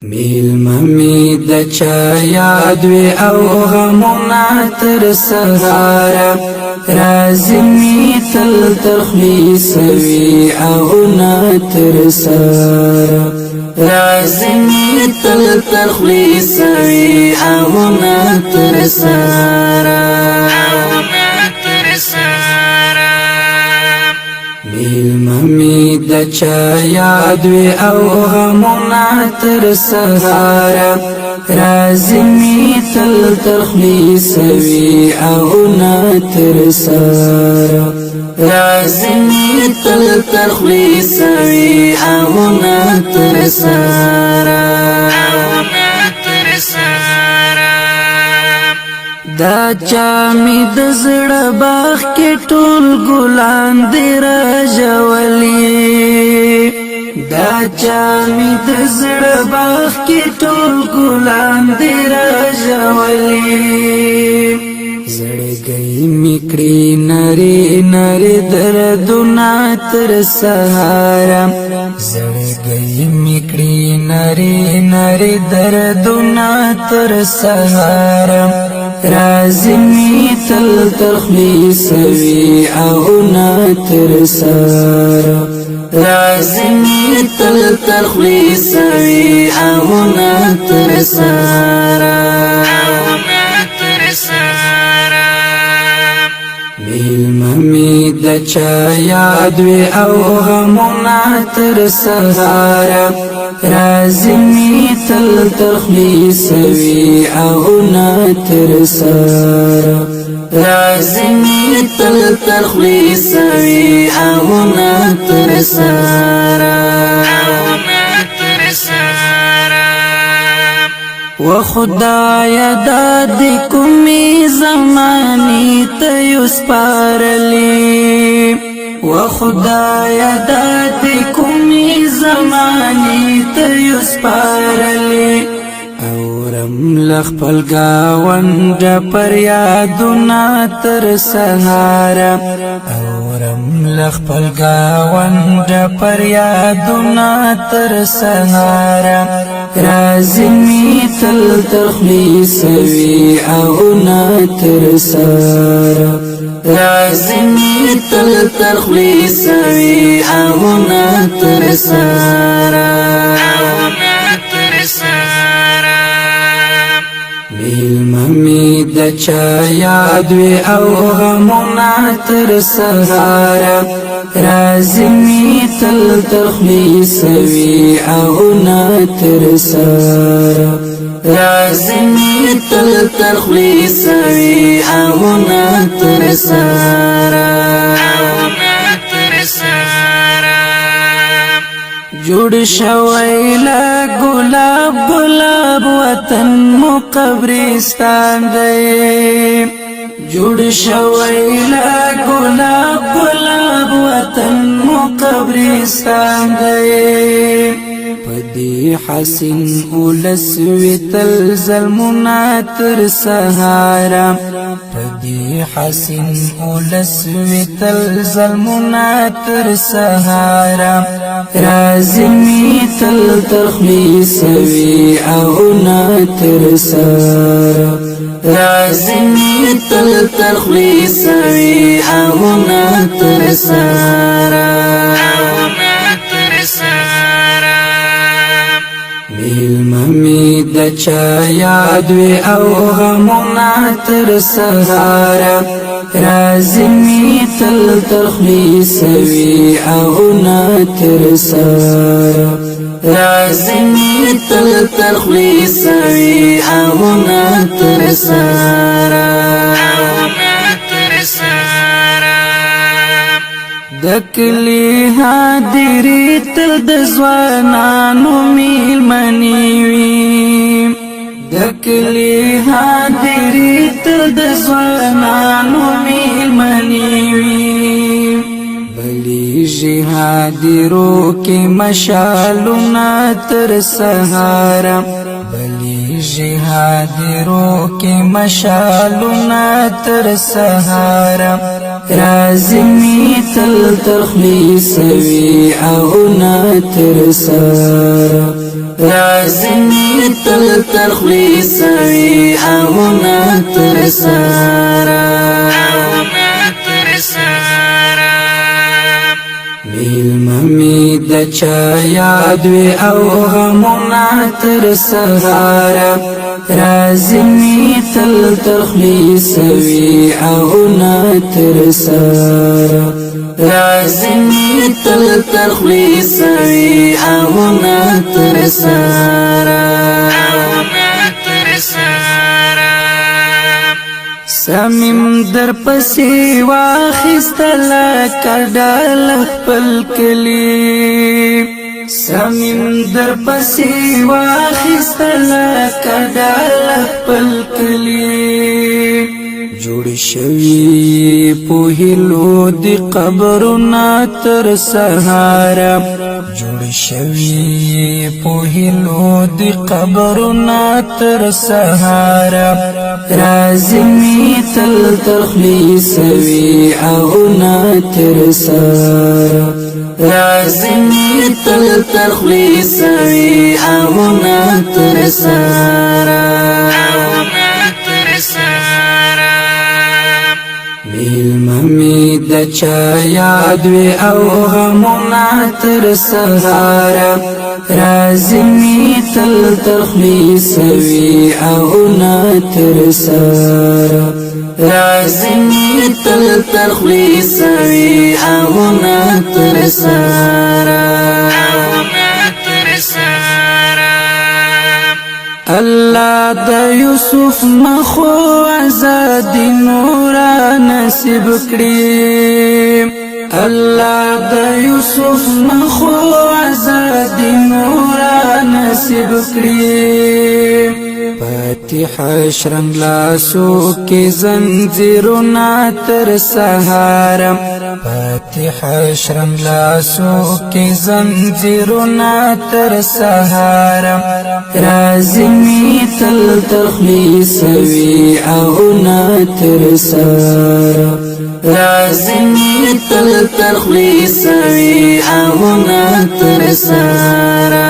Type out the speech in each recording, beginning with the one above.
میلممی د چا یاد وی او غمونا تر سهارا رازی می تل تخلیص وی او نا تر سهارا رازی می تل تخلیص وی او نا تر سهارا میلممی د چا یاد وی او غمونا تر سهارا رازی می تل تخلیص وی او نا تر سهارا رازی می تل تخلیص وی او نا تر سهارا دا چا می د زړه باغ کې ټول ګلان دی راجولي دا چا می د زړه باغ کې ټول ګلان دی راجولي زړګي میکړي نری نری دردونه تر سهارا زړګي میکړي نری نری دردونه تر سهارا رازی می تل تخلیص وی او نا تر سهارا رازی می تل تخلیص وی او نا تر سهارا میلممی د چا یاد وی او غمونا تر سهارا رازی می تل تخلیص وی او نا تر سهارا رازی می تل تخلیص وی او نا تر سهارا و خدایا داد کومی زمانی ته یسپارلی و خدایا داد کومی زمانی ته یسپارلی اورم لخپل گاوند پر یادنا تر سهارا اورم لخپل گاوند پر یادنا تر سهارا رازی می تل تخلیص وی او نا تر سهارا رازی می تل تخلیص وی او نا تر سهارا میلممی د چا یاد وی او غمونا تر سهارا رازی می تل تخلیص وی او نا تر سهارا رازی می تل تخلیص وی او نا تر سهارا جوړ شوی لا ګلاب ګلاب وطن مو قبرستان دی جوړ شوی لا ګلاب ګلاب وطن مو قبرستان دی پدی حسین اولس وتل ظلمنا تر سهارا پدی حسین اولس وتل ظلمنا تر سهارا رازی می تل تخلیص وی او نا تر سهارا رازی می تل تخلیص وی او نا تر سهارا میلممی د چا یاد وی او غمونا تر سهارا رازی می تل تخلیص وی او نا تر سهارا رازی می تل تخلیص وی او نا تر سهارا دکلی حاضری تل د ځوانانو میلمنی وی دکلی حاضری تل د ځوانانو میلمنی وی بلی جهادیرو کې مشالونه تر سهارا بلی جهادیرو کې مشالونه تر سهارا رازی می تل تخلیص وی او نا تر سهارا رازمی تل تخلیص وی اونا تر سارا میلممی د چا یاد وی او غمونا تر سهارا رازمی تل تخلیص وی اونا تر سارا رازمی تل تخلیص وی اونا تر سارا سمیم در پسی واخستلا کډال خپل کلی سمیم در پسی واخستلا کډال خپل کلی جوړ شوی په هلو دی قبرنا تر سهارا جوړ شوی په هلو دی قبرنا تر سهارا رازمی تل تخلیص وی اونا تر سارا رازمی تل تخلیص وی اونا تر سارا میلممی د چا یاد وی او غمونا تر سهارا رازمی تل تخلیص وی اونا تر سارا رازمی تل تخلیص وی اونا تر سارا الله د یوسف مخو آزادی نورا نصیب کړي الله د یوسف مخو آزادی نورا نصیب کړي فاتح شرنګ لاسو کې زنجیرونه تر سهارا فاتح شرنګ لاسو کې زنجیرونه تر سهارا رازمی تل تخلیص وی اونا تر سارا رازمی تل تخلیص وی اونا تر سارا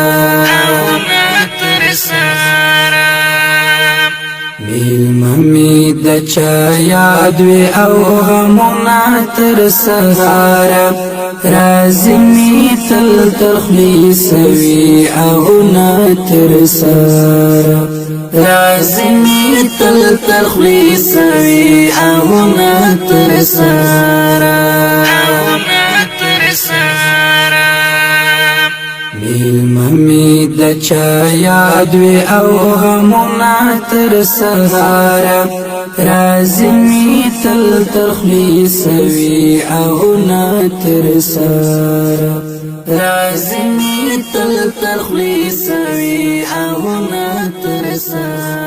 میلممی د چا یاد وی او غمونا تر سهارا رازمی تل تخلیص وی اونا تر سارا رازمی تل تخلیص وی اونا تر سارا میلممی د چا یاد وی او غمونا تر سهارا رازمی تل تخلیص وی اونا تر سارا رازمی تل تخلیص وی اونا تر سارا